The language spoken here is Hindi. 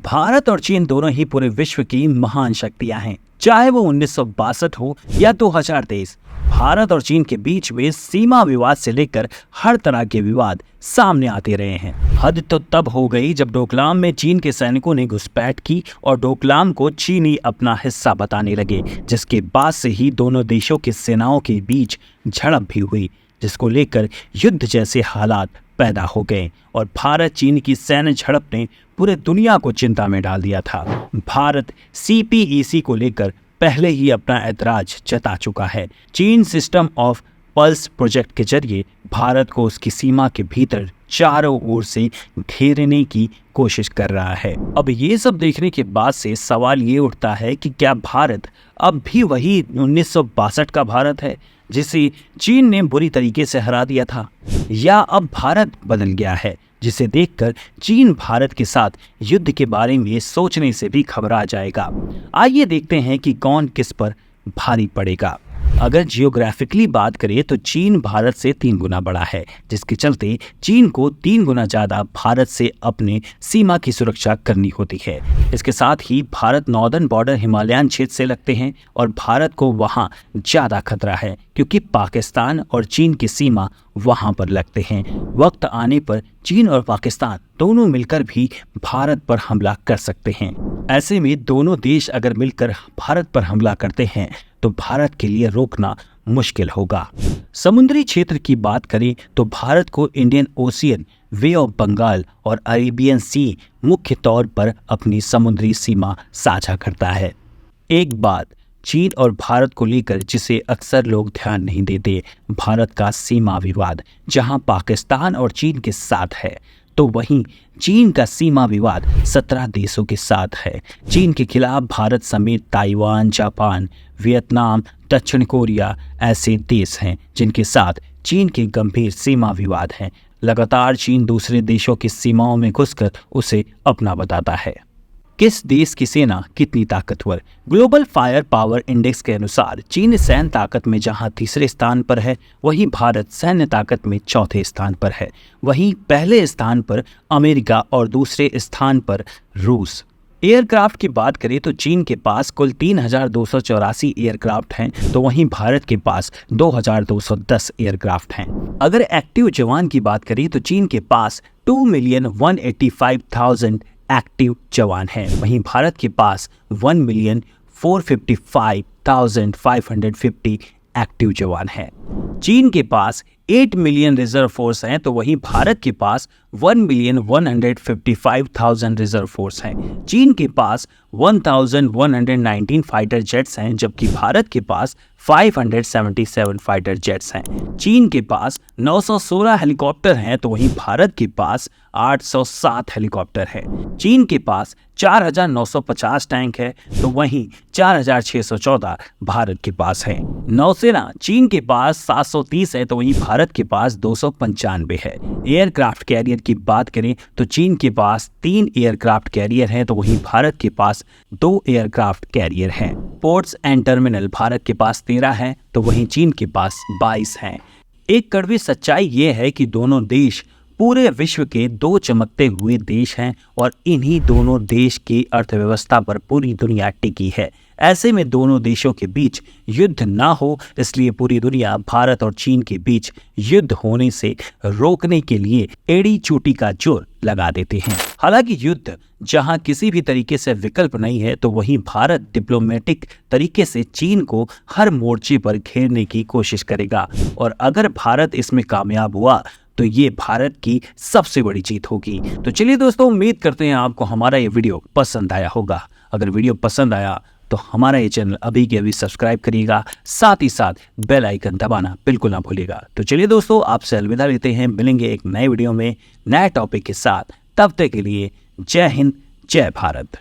भारत और चीन दोनों ही पूरे विश्व की महान शक्तियां हैं, चाहे वो 1962 हो या 2023। भारत और चीन के बीच में सीमा विवाद से लेकर हर तरह के विवाद सामने आते रहे हैं। हद तो तब हो गई जब डोकलाम में चीन के सैनिकों ने घुसपैठ की और डोकलाम को चीनी अपना हिस्सा बताने लगे, जिसके बाद से ही दोनों देशों की सेनाओं के बीच झड़प भी हुई, जिसको लेकर युद्ध जैसे हालात पैदा हो गए और भारत चीन की सैन्य झड़प ने पूरे दुनिया को चिंता में डाल दिया था। भारत CPEC को लेकर पहले ही अपना ऐतराज जता चुका है। चीन सिस्टम ऑफ पल्स प्रोजेक्ट के जरिए भारत को उसकी सीमा के भीतर चारों ओर से घेरने की कोशिश कर रहा है। अब ये सब देखने के बाद से सवाल ये उठता है कि क्या भारत अब भी वही 1962 का भारत है जिसे चीन ने बुरी तरीके से हरा दिया था, या अब भारत बदल गया है जिसे देखकर चीन भारत के साथ युद्ध के बारे में सोचने से भी घबरा जाएगा। आइए देखते हैं कि कौन किस पर भारी पड़ेगा। अगर जियोग्राफिकली बात करें तो चीन भारत से 3 गुना बड़ा है, जिसके चलते चीन को 3 गुना ज़्यादा भारत से अपने सीमा की सुरक्षा करनी होती है। इसके साथ ही भारत नॉर्दर्न बॉर्डर हिमालयन क्षेत्र से लगते हैं और भारत को वहाँ ज़्यादा खतरा है क्योंकि पाकिस्तान और चीन की सीमा वहाँ पर लगते हैं। वक्त आने पर चीन और पाकिस्तान दोनों मिलकर भी भारत पर हमला कर सकते हैं। ऐसे में दोनों देश अगर मिलकर भारत पर हमला करते हैं तो भारत के लिए रोकना मुश्किल होगा। समुद्री क्षेत्र की बात करें तो भारत को Indian ocean, bay of Bengal और अरेबियन सी मुख्य तौर पर अपनी समुद्री सीमा साझा करता है। एक बात चीन और भारत को लेकर जिसे अक्सर लोग ध्यान नहीं देते, भारत का सीमा विवाद जहां पाकिस्तान और चीन के साथ है, तो वहीं चीन का सीमा विवाद 17 देशों के साथ है। चीन के खिलाफ भारत समेत ताइवान, जापान, वियतनाम, दक्षिण कोरिया ऐसे देश हैं जिनके साथ चीन के गंभीर सीमा विवाद हैं। लगातार चीन दूसरे देशों की सीमाओं में घुसकर उसे अपना बताता है। किस देश की सेना कितनी ताकतवर? ग्लोबल फायर पावर इंडेक्स के अनुसार चीन सैन्य ताकत में जहां तीसरे स्थान पर है, वहीं भारत सैन्य ताकत में चौथे स्थान पर है। वहीं पहले स्थान पर अमेरिका और दूसरे स्थान पर रूस। एयरक्राफ्ट की बात करें तो चीन के पास कुल 3284 एयरक्राफ्ट हैं, तो वहीं भारत के पास 2210 एयरक्राफ्ट हैं। अगर एक्टिव जवान की बात करें तो चीन के पास 2,185,000 एक्टिव जवान हैं, वहीं भारत के पास 1,455,550 एक्टिव जवान हैं। चीन के पास 8 मिलियन रिजर्व फोर्स हैं, तो वहीं भारत के पास 1,155,000 रिजर्व फोर्स हैं। चीन के पास 1,119 फाइटर जेट्स हैं, जबकि भारत के पास 577 फाइटर जेट्स हैं। चीन के पास 916 हेलीकॉप्टर हैं, तो वहीं भारत के पास 807 हेलीकॉप्टर हैं। चीन के पास 4,950 टैंक है, तो वहीं 4,614 भारत के पास है। नौसेना चीन के पास 730 है, तो वहीं भारत के पास 295 है। एयरक्राफ्ट कैरियर की बात करें तो चीन के पास 3 एयरक्राफ्ट कैरियर हैं, तो वहीं भारत के पास 2 एयरक्राफ्ट कैरियर हैं। पोर्ट्स एंड टर्मिनल भारत के पास 13 हैं, तो वहीं चीन के पास 22 हैं। एक कड़वी सच्चाई ये है कि दोनों देश पूरे विश्व के 2 चमकते हुए देश हैं और इन्हीं दोनों देश की अर्थव्यवस्था पर पूरी दुनिया टिकी है। ऐसे में दोनों देशों के बीच युद्ध ना हो, इसलिए पूरी दुनिया भारत और चीन के बीच युद्ध होने से रोकने के लिए एड़ी चोटी का जोर लगा देते हैं। हालांकि युद्ध जहां किसी भी तरीके से विकल्प नहीं है, तो वहीं भारत डिप्लोमेटिक तरीके से चीन को हर मोर्चे पर घेरने की कोशिश करेगा और अगर भारत इसमें कामयाब हुआ तो ये भारत की सबसे बड़ी जीत होगी। तो चलिए दोस्तों, उम्मीद करते हैं आपको हमारा ये वीडियो पसंद आया होगा। अगर वीडियो पसंद आया तो हमारा ये चैनल अभी के अभी सब्सक्राइब करिएगा, साथ ही साथ बेल आइकन दबाना बिल्कुल ना भूलिएगा। तो चलिए दोस्तों, आपसे अलविदा लेते हैं, मिलेंगे एक नए वीडियो में नए टॉपिक के साथ। तब तक के लिए जय हिंद, जय भारत।